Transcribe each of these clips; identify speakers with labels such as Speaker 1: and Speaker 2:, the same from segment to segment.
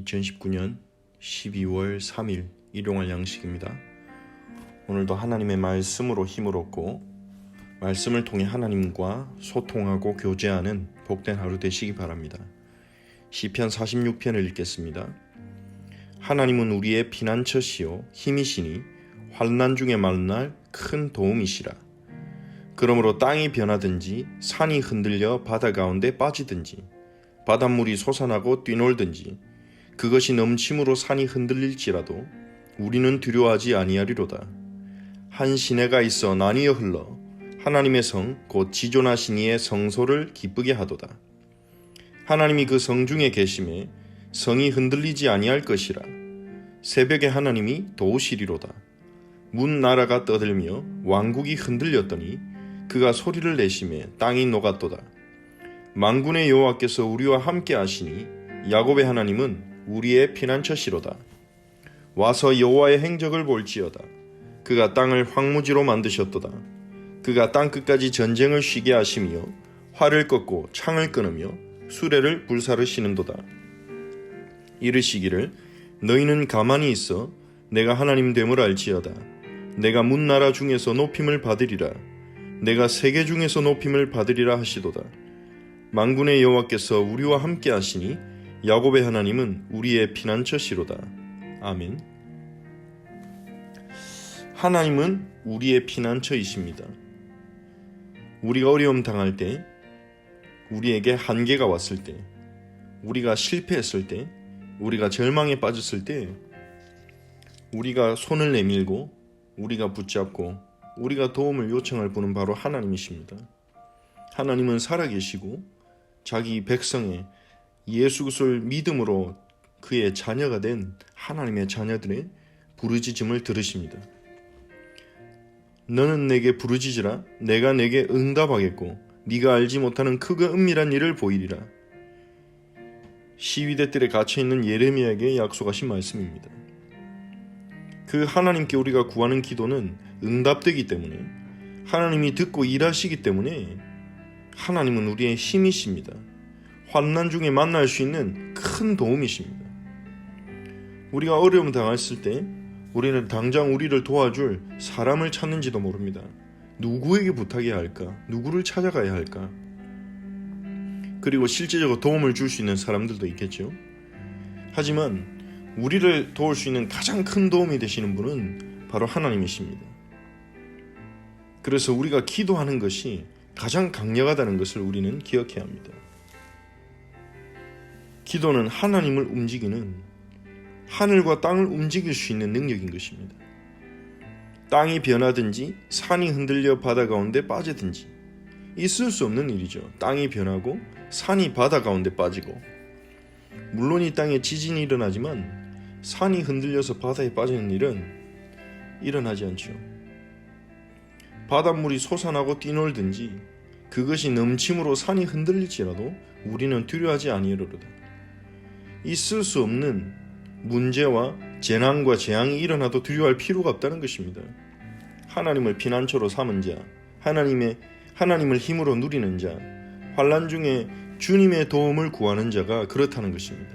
Speaker 1: 2019년 12월 3일 일용할 양식입니다. 오늘도 하나님의 말씀으로 힘을 얻고 말씀을 통해 하나님과 소통하고 교제하는 복된 하루 되시기 바랍니다. 시편 46편을 읽겠습니다. 하나님은 우리의 피난처시요 힘이시니 환난 중에 만날 큰 도움이시라. 그러므로 땅이 변하든지 산이 흔들려 바다 가운데 빠지든지 바닷물이 솟아나고 뛰놀든지 그것이 넘침으로 산이 흔들릴지라도 우리는 두려워하지 아니하리로다. 한 시내가 있어 나뉘어 흘러 하나님의 성 곧 지존하신 이의 성소를 기쁘게 하도다. 하나님이 그 성 중에 계심에 성이 흔들리지 아니할 것이라. 새벽에 하나님이 도우시리로다. 문 나라가 떠들며 왕국이 흔들렸더니 그가 소리를 내심에 땅이 녹았도다. 만군의 여호와께서 우리와 함께 하시니 야곱의 하나님은 우리의 피난처시로다. 와서 여호와의 행적을 볼지어다. 그가 땅을 황무지로 만드셨도다. 그가 땅끝까지 전쟁을 쉬게 하시며 활을 꺾고 창을 끊으며 수레를 불사르시는도다. 이르시기를 너희는 가만히 있어 내가 하나님 됨을 알지어다. 내가 문나라 중에서 높임을 받으리라. 내가 세계 중에서 높임을 받으리라 하시도다. 만군의 여호와께서 우리와 함께 하시니 야곱의 하나님은 우리의 피난처시로다. 아멘. 하나님은 우리의 피난처이십니다. 우리가 어려움 당할 때, 우리에게 한계가 왔을 때, 우리가 실패했을 때, 우리가 절망에 빠졌을 때, 우리가 손을 내밀고 우리가 붙잡고 우리가 도움을 요청할 분은 바로 하나님이십니다. 하나님은 살아계시고 자기 백성의 예수 그리스도를 믿음으로 그의 자녀가 된 하나님의 자녀들의 부르짖음을 들으십니다. 너는 내게 부르짖으라. 내가 내게 응답하겠고 네가 알지 못하는 크고 은밀한 일을 보이리라. 시위대 뜰에 갇혀있는 예레미야에게 약속하신 말씀입니다. 그 하나님께 우리가 구하는 기도는 응답되기 때문에, 하나님이 듣고 일하시기 때문에 하나님은 우리의 힘이십니다. 환난 중에 만날 수 있는 큰 도움이십니다. 우리가 어려움 당했을 때 우리는 당장 우리를 도와줄 사람을 찾는지도 모릅니다. 누구에게 부탁해야 할까? 누구를 찾아가야 할까? 그리고 실제적으로 도움을 줄 수 있는 사람들도 있겠죠. 하지만 우리를 도울 수 있는 가장 큰 도움이 되시는 분은 바로 하나님이십니다. 그래서 우리가 기도하는 것이 가장 강력하다는 것을 우리는 기억해야 합니다. 기도는 하나님을 움직이는, 하늘과 땅을 움직일 수 있는 능력인 것입니다. 땅이 변하든지 산이 흔들려 바다 가운데 빠지든지 있을 수 없는 일이죠. 땅이 변하고 산이 바다 가운데 빠지고, 물론 이 땅에 지진이 일어나지만 산이 흔들려서 바다에 빠지는 일은 일어나지 않죠. 바닷물이 솟아나고 뛰놀든지 그것이 넘침으로 산이 흔들릴지라도 우리는 두려워하지 아니하리로다. 있을 수 없는 문제와 재난과 재앙이 일어나도 두려워할 필요가 없다는 것입니다. 하나님을 피난처로 삼은 자, 하나님을 힘으로 누리는 자, 환난 중에 주님의 도움을 구하는 자가 그렇다는 것입니다.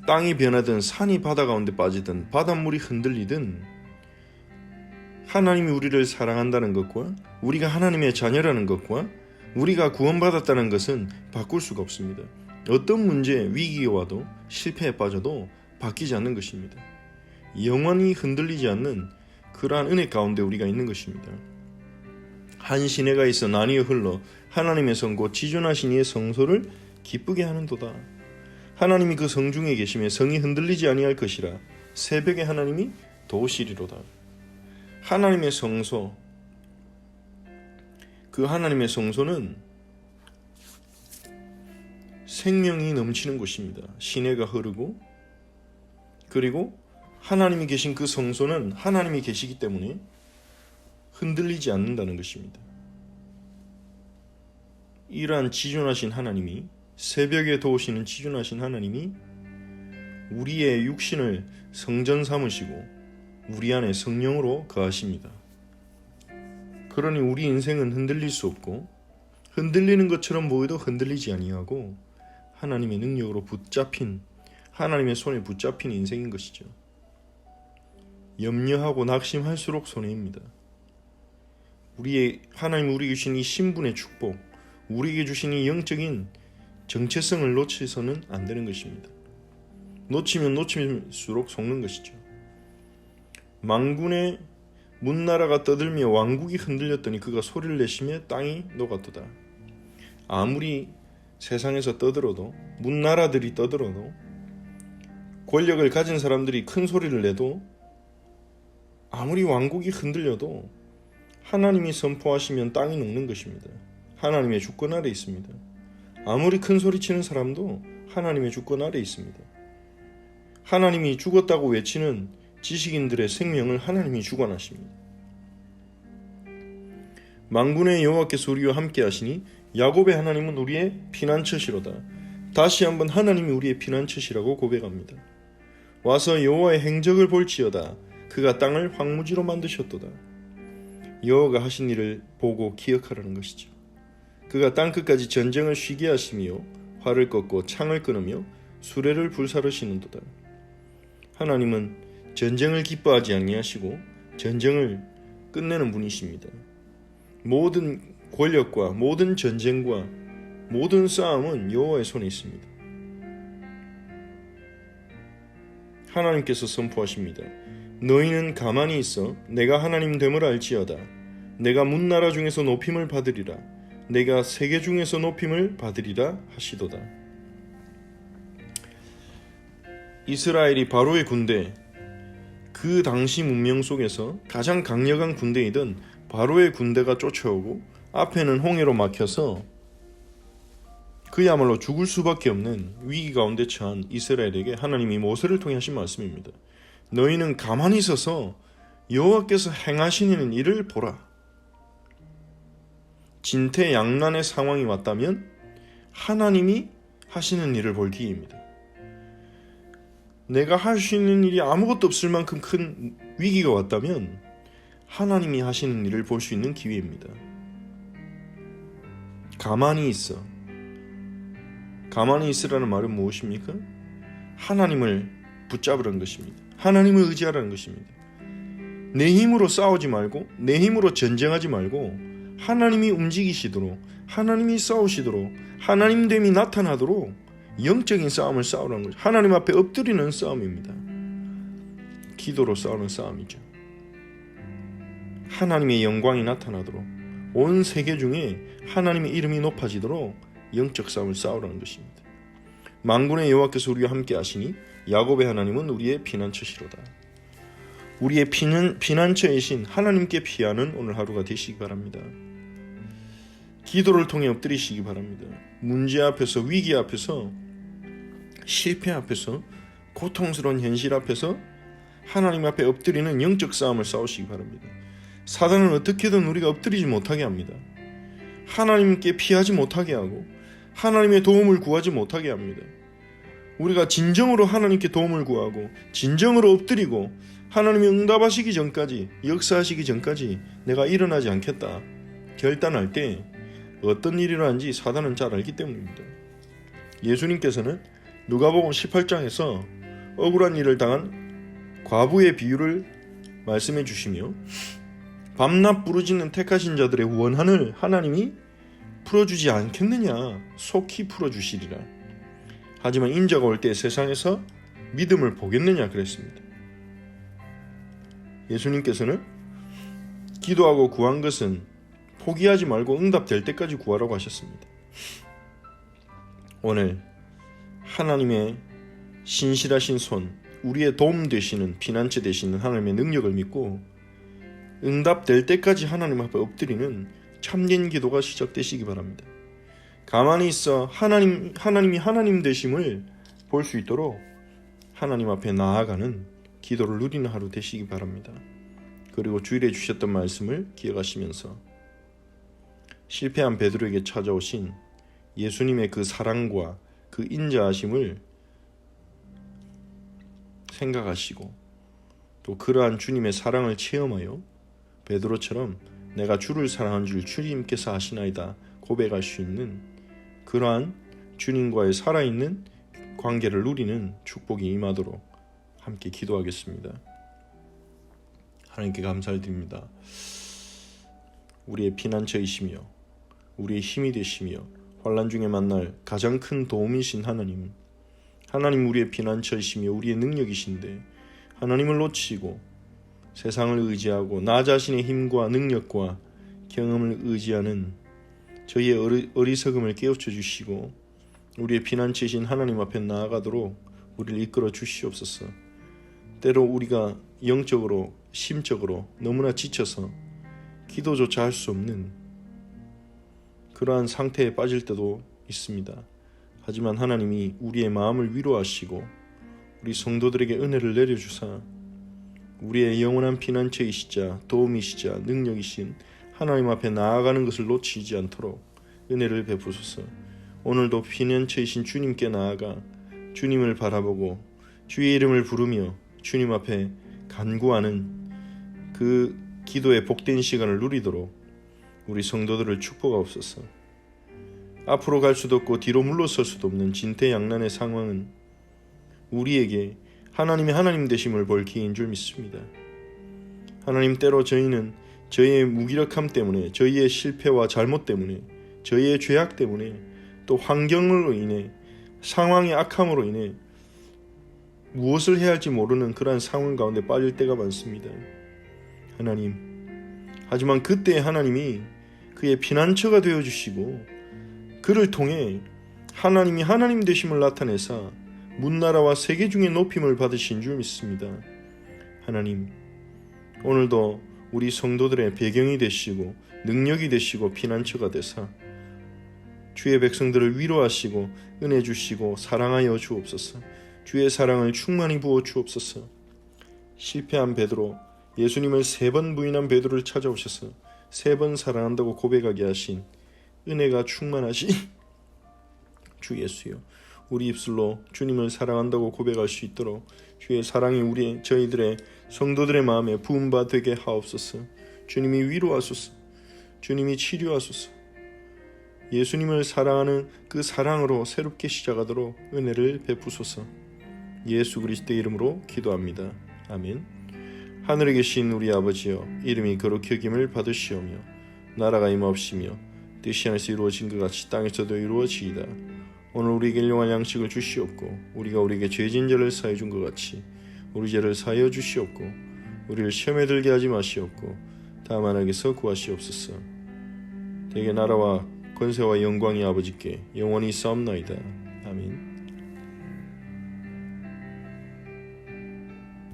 Speaker 1: 땅이 변하든 산이 바다 가운데 빠지든 바닷물이 흔들리든 하나님이 우리를 사랑한다는 것과 우리가 하나님의 자녀라는 것과 우리가 구원받았다는 것은 바꿀 수가 없습니다. 어떤 문제, 위기가 와도 실패에 빠져도 바뀌지 않는 것입니다. 영원히 흔들리지 않는 그러한 은혜 가운데 우리가 있는 것입니다. 한 시내가 있어 나뉘어 흘러 하나님의 성 곧 지존하신 이의 성소를 기쁘게 하는도다. 하나님이 그 성 중에 계시며 성이 흔들리지 아니할 것이라. 새벽에 하나님이 도우시리로다. 하나님의 성소, 그 하나님의 성소는 생명이 넘치는 곳입니다. 시내가 흐르고, 그리고 하나님이 계신 그 성소는 하나님이 계시기 때문에 흔들리지 않는다는 것입니다. 이러한 지존하신 하나님이, 새벽에 도우시는 지존하신 하나님이 우리의 육신을 성전 삼으시고 우리 안에 성령으로 거하십니다. 그러니 우리 인생은 흔들릴 수 없고 흔들리는 것처럼 보여도 흔들리지 아니하고 하나님의 능력으로 붙잡힌, 하나님의 손에 붙잡힌 인생인 것이죠. 염려하고 낙심할수록 손해입니다. 하나님 우리에게 주신 이 신분의 축복, 우리에게 주신 이 영적인 정체성을 놓쳐서는 안 되는 것입니다. 놓치면 놓칠수록 속는 것이죠. 만군의 문나라가 떠들며 왕국이 흔들렸더니 그가 소리를 내시며 땅이 녹았도다. 아무리 세상에서 떠들어도, 문나라들이 떠들어도, 권력을 가진 사람들이 큰 소리를 내도, 아무리 왕국이 흔들려도 하나님이 선포하시면 땅이 녹는 것입니다. 하나님의 주권 아래 있습니다. 아무리 큰 소리 치는 사람도 하나님의 주권 아래 있습니다. 하나님이 죽었다고 외치는 지식인들의 생명을 하나님이 주관하십니다. 만군의 여호와께서 우리와 함께 하시니 야곱의 하나님은 우리의 피난처시로다. 다시 한번 하나님이 우리의 피난처시라고 고백합니다. 와서 여호와의 행적을 볼지어다. 그가 땅을 황무지로 만드셨도다. 여호와가 하신 일을 보고 기억하라는 것이죠. 그가 땅끝까지 전쟁을 쉬게 하시며 활을 꺾고 창을 끊으며 수레를 불사르시는도다. 하나님은 전쟁을 기뻐하지 아니하시고 전쟁을 끝내는 분이십니다. 모든 권력과 모든 전쟁과 모든 싸움은 여호와의 손에 있습니다. 하나님께서 선포하십니다. 너희는 가만히 있어 내가 하나님 됨을 알지어다. 내가 문나라 중에서 높임을 받으리라. 내가 세계 중에서 높임을 받으리라 하시도다. 이스라엘이 바로의 군대, 그 당시 문명 속에서 가장 강력한 군대이던 바로의 군대가 쫓아오고 앞에는 홍해로 막혀서 그야말로 죽을 수밖에 없는 위기 가운데 처한 이스라엘에게 하나님이 모세를 통해 하신 말씀입니다. 너희는 가만히 있어서 여호와께서 행하시는 일을 보라. 진퇴양난의 상황이 왔다면 하나님이 하시는 일을 볼 기회입니다. 내가 할 수 있는 일이 아무것도 없을 만큼 큰 위기가 왔다면 하나님이 하시는 일을 볼 수 있는 기회입니다. 가만히 있어. 가만히 있으라는 말은 무엇입니까? 하나님을 붙잡으라는 것입니다. 하나님을 의지하라는 것입니다. 내 힘으로 싸우지 말고, 내 힘으로 전쟁하지 말고 하나님이 움직이시도록, 하나님이 싸우시도록, 하나님됨이 나타나도록 영적인 싸움을 싸우라는 거죠. 하나님 앞에 엎드리는 싸움입니다. 기도로 싸우는 싸움이죠. 하나님의 영광이 나타나도록, 온 세계 중에 하나님의 이름이 높아지도록 영적 싸움을 싸우라는 것입니다. 만군의 여호와께서 우리와 함께 하시니 야곱의 하나님은 우리의 피난처시로다. 우리의 피난처이신 하나님께 피하는 오늘 하루가 되시기 바랍니다. 기도를 통해 엎드리시기 바랍니다. 문제 앞에서, 위기 앞에서, 실패 앞에서, 고통스러운 현실 앞에서 하나님 앞에 엎드리는 영적 싸움을 싸우시기 바랍니다. 사단은 어떻게든 우리가 엎드리지 못하게 합니다. 하나님께 피하지 못하게 하고 하나님의 도움을 구하지 못하게 합니다. 우리가 진정으로 하나님께 도움을 구하고 진정으로 엎드리고 하나님이 응답하시기 전까지, 역사하시기 전까지 내가 일어나지 않겠다 결단할 때 어떤 일이 일어난지 사단은 잘 알기 때문입니다. 예수님께서는 누가복음 18장에서 억울한 일을 당한 과부의 비유를 말씀해 주시며 밤낮 부르짖는 택하신 자들의 원한을 하나님이 풀어주지 않겠느냐, 속히 풀어주시리라. 하지만 인자가 올 때 세상에서 믿음을 보겠느냐 그랬습니다. 예수님께서는 기도하고 구한 것은 포기하지 말고 응답될 때까지 구하라고 하셨습니다. 오늘 하나님의 신실하신 손, 우리의 도움 되시는, 피난처 되시는 하나님의 능력을 믿고 응답될 때까지 하나님 앞에 엎드리는 참된 기도가 시작되시기 바랍니다. 가만히 있어 하나님이 하나님 되심을 볼 수 있도록 하나님 앞에 나아가는 기도를 누리는 하루 되시기 바랍니다. 그리고 주일에 주셨던 말씀을 기억하시면서 실패한 베드로에게 찾아오신 예수님의 그 사랑과 그 인자하심을 생각하시고 또 그러한 주님의 사랑을 체험하여 베드로처럼 내가 주를 사랑한 줄 주님께서 아시나이다 고백할 수 있는 그러한 주님과의 살아있는 관계를 누리는 축복이 임하도록 함께 기도하겠습니다. 하나님께 감사를 드립니다. 우리의 피난처이시며 우리의 힘이 되시며 환난 중에 만날 가장 큰 도움이신 하나님, 우리의 피난처이시며 우리의 능력이신데 하나님을 놓치고 세상을 의지하고 나 자신의 힘과 능력과 경험을 의지하는 저희의 어리석음을 깨우쳐 주시고 우리의 피난처이신 하나님 앞에 나아가도록 우리를 이끌어 주시옵소서. 때로 우리가 영적으로 심적으로 너무나 지쳐서 기도조차 할 수 없는 그러한 상태에 빠질 때도 있습니다. 하지만 하나님이 우리의 마음을 위로하시고 우리 성도들에게 은혜를 내려주사 우리의 영원한 피난처이시자 도움이시자 능력이신 하나님 앞에 나아가는 것을 놓치지 않도록 은혜를 베푸소서. 오늘도 피난처이신 주님께 나아가 주님을 바라보고 주의 이름을 부르며 주님 앞에 간구하는 그 기도의 복된 시간을 누리도록 우리 성도들을 축복하옵소서. 앞으로 갈 수도 없고 뒤로 물러설 수도 없는 진퇴양난의 상황은 우리에게 하나님의 하나님 되심을 볼 기회인 줄 믿습니다. 하나님, 때로 저희는 저희의 무기력함 때문에, 저희의 실패와 잘못 때문에, 저희의 죄악 때문에, 또 환경으로 인해, 상황의 악함으로 인해 무엇을 해야 할지 모르는 그러한 상황 가운데 빠질 때가 많습니다. 하나님, 하지만 그때 하나님이 그의 피난처가 되어주시고 그를 통해 하나님이 하나님 되심을 나타내사 문나라와 세계 중에 높임을 받으신 줄 믿습니다. 하나님, 오늘도 우리 성도들의 배경이 되시고 능력이 되시고 피난처가 되사 주의 백성들을 위로하시고 은혜 주시고 사랑하여 주옵소서. 주의 사랑을 충만히 부어 주옵소서. 실패한 베드로, 예수님을 3번 부인한 베드로를 찾아오셔서 3번 사랑한다고 고백하게 하신 은혜가 충만하신 주 예수여, 우리 입술로 주님을 사랑한다고 고백할 수 있도록 주의 사랑이 저희들의 성도들의 마음에 부음바 되게 하옵소서. 주님이 위로하소서. 주님이 치료하소서. 예수님을 사랑하는 그 사랑으로 새롭게 시작하도록 은혜를 베푸소서. 예수 그리스도의 이름으로 기도합니다. 아멘. 하늘에 계신 우리 아버지여, 이름이 거룩히 여김을 받으시오며 나라가 임하옵시며 뜻이 하늘에서 이루어진 것 같이 땅에서도 이루어지이다. 오늘 우리에게 일용할 양식을 주시옵고 우리가 우리에게 죄진 자를 사해 준 것 같이 우리 죄를 사하여 주시옵고 우리를 시험에 들게 하지 마시옵고 다만 악에서 구하시옵소서. 대개 나라와 권세와 영광이 아버지께 영원히 있사옵나이다.